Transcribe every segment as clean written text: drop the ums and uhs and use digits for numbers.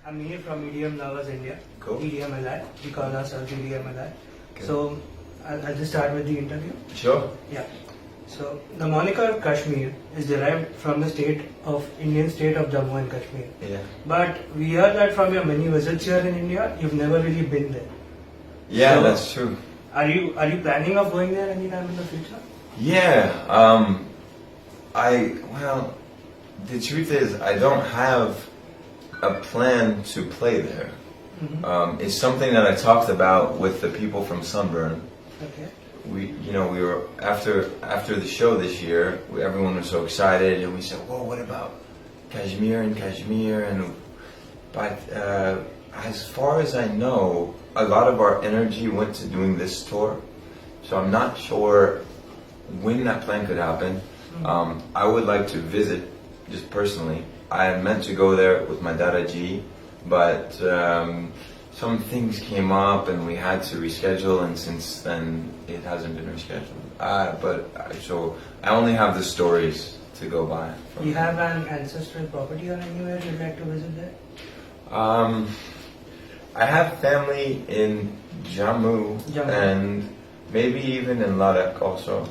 I'm here from EDM Lovers India. Cool. EDMLI. We call ourselves EDMLI. Okay. So I'll just start with the interview. Sure. Yeah. So the moniker Kashmir is derived from the Indian state of Jammu and Kashmir. Yeah. But we heard that from your many visits here in India, you've never really been there. Yeah, So, that's true. Are you planning of going there anytime in the future? Yeah. Well, the truth is, I don't have a plan to play there. Mm-hmm. It's something that I talked about with the people from Sunburn. Okay. We were after the show this year. Everyone was so excited, and we said, "Whoa, what about Kashmir?" But as far as I know, a lot of our energy went to doing this tour. So I'm not sure when that plan could happen. I would like to visit, just personally. I meant to go there with my Dada G, but some things came up and we had to reschedule, and since then it hasn't been rescheduled. So I only have the stories to go by. You have an ancestral property or anywhere you'd like to visit there? I have family in Jammu. And maybe even in Ladakh also.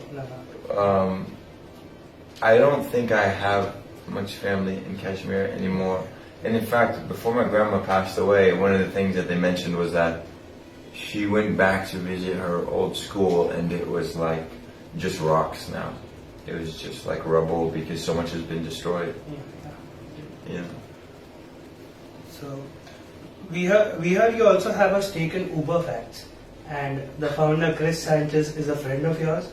I don't think I have much family in Kashmir anymore. And in fact, before my grandma passed away, one of the things that they mentioned was that she went back to visit her old school, and it was like just rocks now. It was just like rubble because so much has been destroyed. Yeah. So we heard you also have a stake in Uber Facts, and the founder Chris Sanchez is a friend of yours.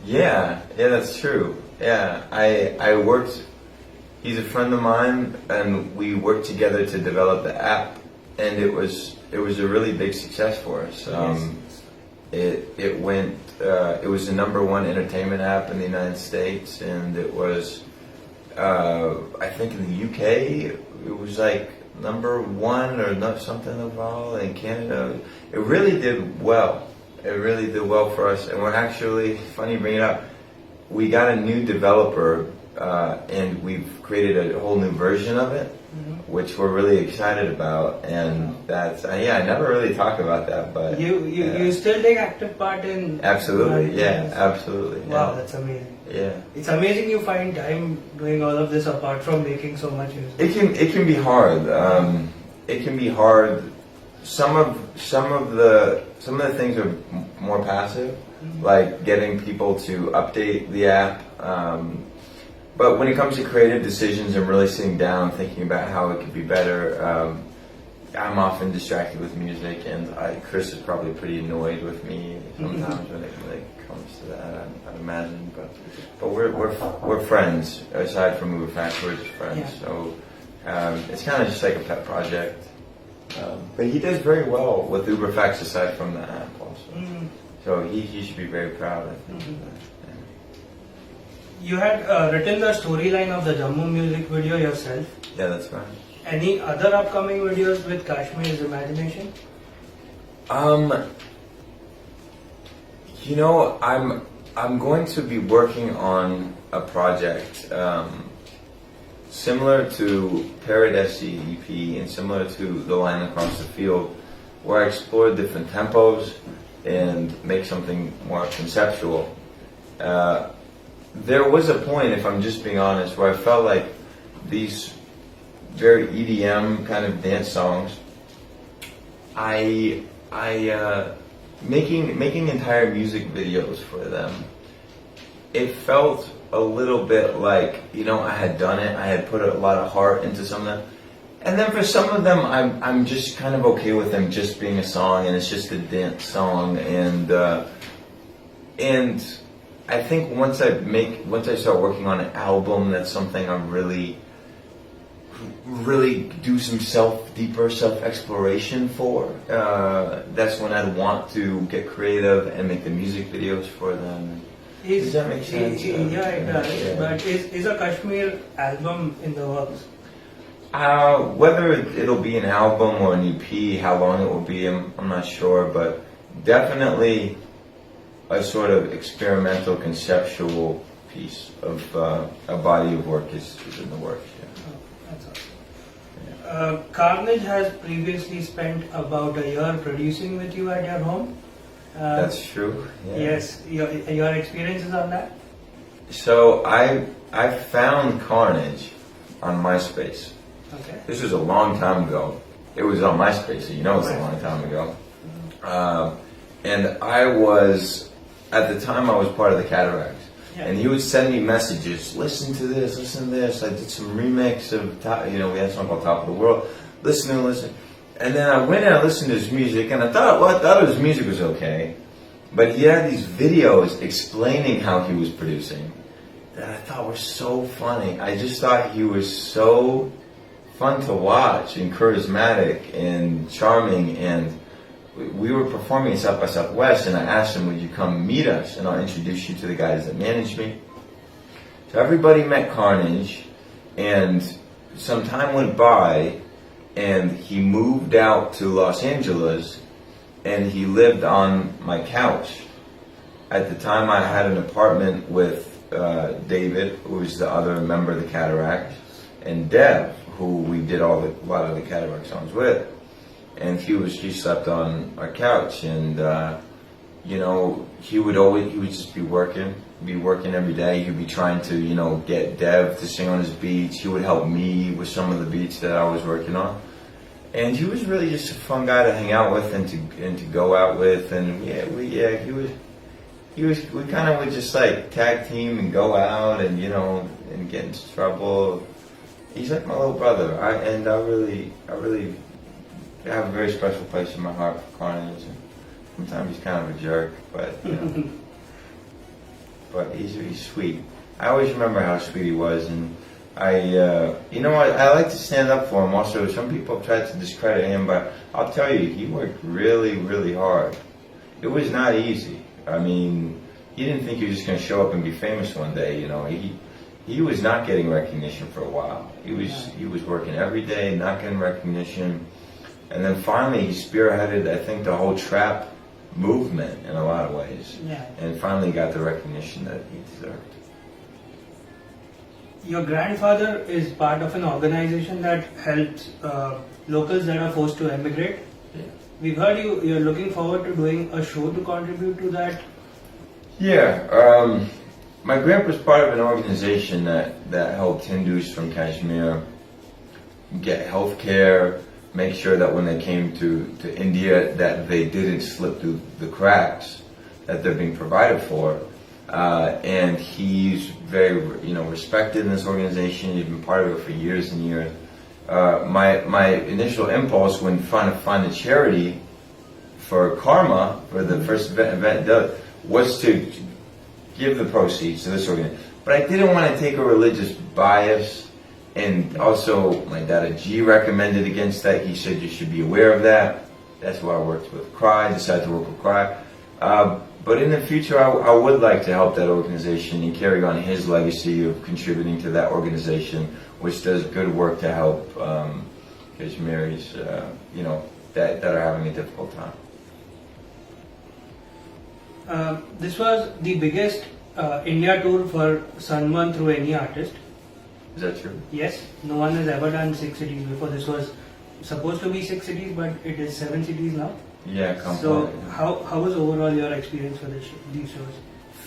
Yeah, that's true. Yeah, I worked. He's a friend of mine, and we worked together to develop the app, and it was a really big success for us. It was the #1 entertainment app in the United States, and it was I think in the UK it was like #1 or not something overall. In Canada, it really did well. It really did well for us, and we're actually, funny you bring it up, we got a new developer. And we've created a whole new version of it, which we're really excited about. And that's I never really talk about that, but you still take active part in. Absolutely, absolutely. Wow, that's amazing. Yeah, it's amazing you find time doing all of this apart from making so much music. It can be hard. It can be hard. Some of the things are more passive, like getting people to update the app. But when it comes to creative decisions and really sitting down thinking about how it could be better, I'm often distracted with music, and Chris is probably pretty annoyed with me sometimes when it comes to that. I'd imagine, but we're friends. Aside from Uber Facts, we're just friends. Yeah. So it's kind of just like a pet project. But he does very well with Uber Facts aside from the app also. So he should be very proud, I think. You had written the storyline of the Jammu music video yourself. Yeah, that's right. Any other upcoming videos with Kashmir's imagination? I'm going to be working on a project similar to Paradesi EP and similar to The Line Across the Field, where I explore different tempos and make something more conceptual. There was a point, if I'm just being honest, where I felt like these very EDM kind of dance songs, making entire music videos for them, it felt a little bit like, I had done it, I had put a lot of heart into some of them. And then for some of them, I'm just kind of okay with them just being a song, and it's just a dance song, and I think once I start working on an album, that's something I really do some deeper self-exploration for. That's when I'd want to get creative and make the music videos for them. Does that make sense? Yeah, it does. Yeah. But is a Kashmir album in the works? Whether it'll be an album or an EP, how long it will be, I'm not sure, but definitely a sort of experimental, conceptual piece of a body of work is in the works. Yeah. Oh, that's awesome. Carnage has previously spent about a year producing with you at your home. That's true. Yeah. Yes, your experiences on that? So I found Carnage on MySpace. Okay. This was a long time ago. It was on MySpace, so you know it's a long time ago. And I was, at the time I was part of the Cataracts. Yeah. And he would send me messages, listen to this, listen to this. I did some remix of, we had a song called Top of the World. Listen. And then I went and I listened to his music, and I thought his music was okay. But he had these videos explaining how he was producing that I thought were so funny. I just thought he was so fun to watch and charismatic and charming. And we were performing at South by Southwest, and I asked him, would you come meet us and I'll introduce you to the guys that manage me. So everybody met Carnage, and some time went by, and he moved out to Los Angeles, and he lived on my couch. At the time I had an apartment with David, who was the other member of the Cataracts, and Dev, who we did a lot of the Cataract songs with. And he slept on our couch, and he would just be working every day. He'd be trying to, get Dev to sing on his beats. He would help me with some of the beats that I was working on. And he was really just a fun guy to hang out with and to go out with. And we kind of would just like tag team and go out and and get into trouble. He's like my little brother. I really have a very special place in my heart for Carnage. And sometimes he's kind of a jerk, but but he's sweet. I always remember how sweet he was, and I like to stand up for him. Also, some people have tried to discredit him, but I'll tell you, he worked really, really hard. It was not easy. I mean, he didn't think he was just going to show up and be famous one day. He was not getting recognition for a while. He was working every day, not getting recognition, and then finally he spearheaded, I think, the whole trap movement in a lot of ways, and finally got the recognition that he deserved. Your grandfather is part of an organization that helps locals that are forced to emigrate. Yeah. We've heard you're looking forward to doing a show to contribute to that. Yeah, my grandpa's part of an organization that helped Hindus from Kashmir get health care, make sure that when they came to India that they didn't slip through the cracks, that they're being provided for. And he's very, respected in this organization. He's been part of it for years and years. My initial impulse when trying to find a charity for Karma, for the first event, was to give the proceeds to this organization. But I didn't want to take a religious bias. And also, my dad G recommended against that. He said you should be aware of that. That's why I worked with CRY, decided to work with CRY. But in the future, I would like to help that organization and carry on his legacy of contributing to that organization, which does good work to help Kashmiris, that are having a difficult time. This was the biggest India tour for Sanman through any artist. Is that true? Yes, no one has ever done 6 cities before. This was supposed to be 6 cities, but it is 7 cities now. Yeah, completely. So how was overall your experience for these shows?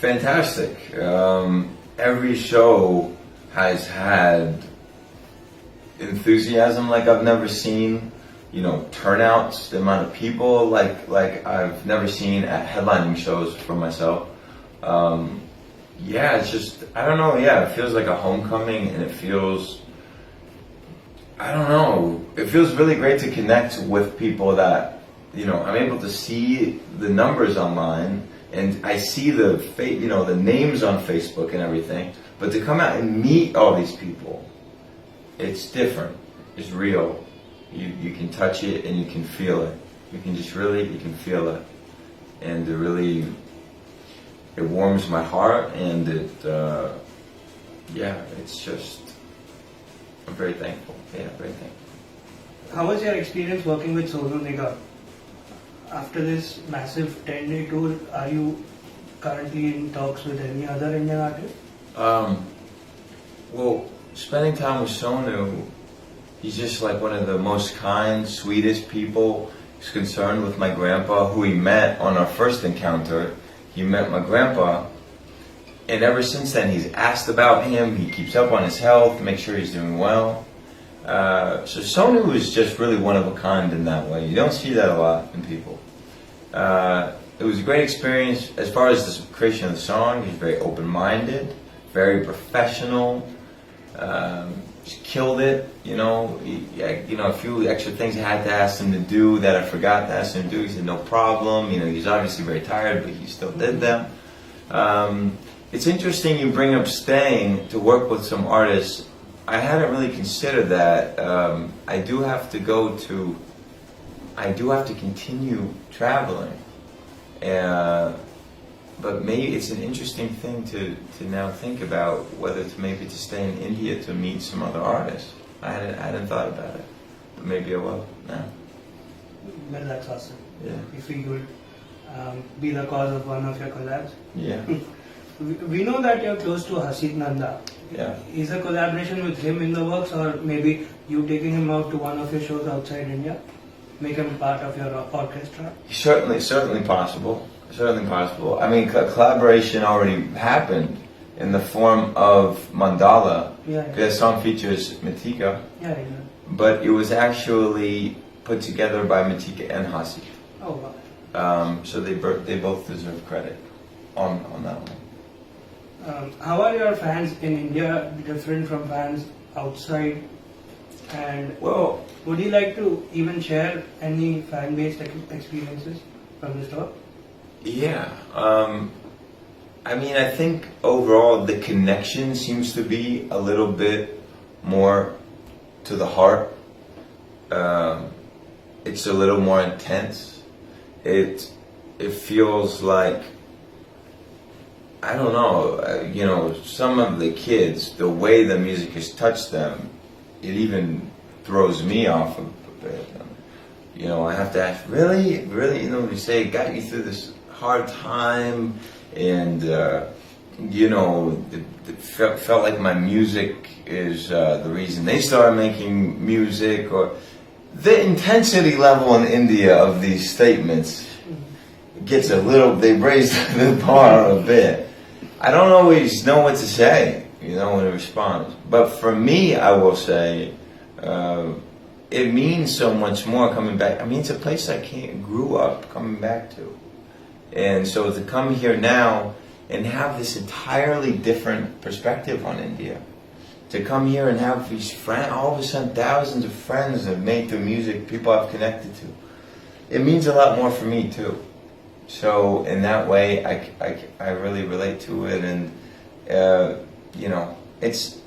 Fantastic. Every show has had enthusiasm like I've never seen. Turnouts, the amount of people like I've never seen at headlining shows for myself. It's just, I don't know, it feels like a homecoming, and it feels really great to connect with people that, I'm able to see the numbers online, and I see the names on Facebook and everything, but to come out and meet all these people, it's different, it's real. You can touch it and you can feel it. You can feel it. And it warms my heart, and it's just, I'm very thankful. Yeah, very thankful. How was your experience working with Sonu Nigam? After this massive 10-day tour, are you currently in talks with any other Indian artist? Well, spending time with Sonu, He's just like one of the most kind, sweetest people. He's concerned with my grandpa, who he met on our first encounter. He met my grandpa, and ever since then he's asked about him. He keeps up on his health, makes sure he's doing well. So Sonu is just really one of a kind in that way. You don't see that a lot in people. It was a great experience. As far as the creation of the song, he's very open-minded, very professional. Just killed it, a few extra things I had to ask him to do that I forgot to ask him to do. He said no problem. He's obviously very tired, but he still did them. It's interesting you bring up staying to work with some artists. I hadn't really considered that. I do have to continue traveling. But maybe it's an interesting thing to now think about, whether to stay in India to meet some other artists. I hadn't thought about it, but maybe I will now. Well, that's awesome. Yeah. If we could be the cause of one of your collabs. Yeah. We know that you're close to Hasid Nanda. Yeah. Is a collaboration with him in the works, or maybe you taking him out to one of your shows outside India, make him part of your orchestra? Certainly possible. Certainly possible. I mean, collaboration already happened in the form of Mandala. Yeah. The song features Matika. Yeah. But it was actually put together by Matika and Hasid. Oh wow. So they both deserve credit on that one. How are your fans in India different from fans outside? And Well, would you like to even share any fan-based experiences from the store? yeah. I think overall the connection seems to be a little bit more to the heart. It's a little more intense. It feels like, I don't know, some of the kids, the way the music has touched them, it even throws me off a bit. I have to ask, really, when you say it got you through this hard time, and it felt like my music is the reason they started making music, or the intensity level in India of these statements gets they raise the bar a bit. I don't always know what to say, when it responds. But for me, I will say, it means so much more coming back. It's a place I grew up coming back to. And so to come here now and have this entirely different perspective on India, to come here and have these friends, all of a sudden thousands of friends have made the music people I've connected to, it means a lot more for me too. So in that way, I really relate to it, and it's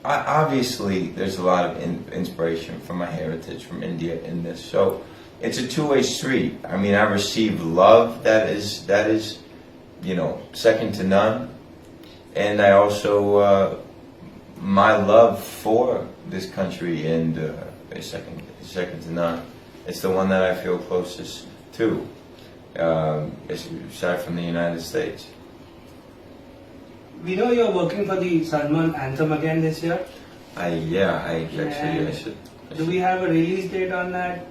obviously there's a lot of inspiration from my heritage from India in this. So it's a two-way street. I receive love that is second to none, and I also my love for this country and is second to none. It's the one that I feel closest to. Aside from the United States. We know you're working for the Salman anthem again this year. I should. Do we have a release date on that?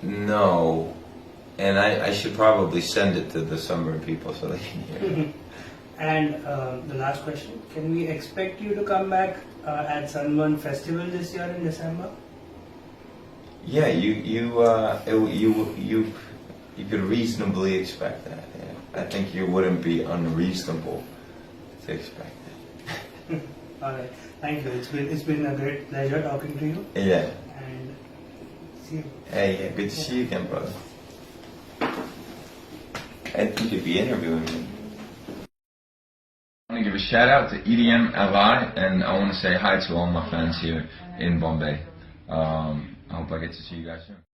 No. And I should probably send it to the Sunburn people so they can hear it. And the last question, can we expect you to come back at Sunburn Festival this year in December? Yeah, you could reasonably expect that. Yeah. I think you wouldn't be unreasonable to expect it. All right, thank you. It's been a great pleasure talking to you. Yeah. And see you. Hey, yeah, good to see you again, brother. I think you could be interviewing me. I want to give a shout out to EDMLI, and I want to say hi to all my fans here in Bombay. I hope I get to see you guys soon.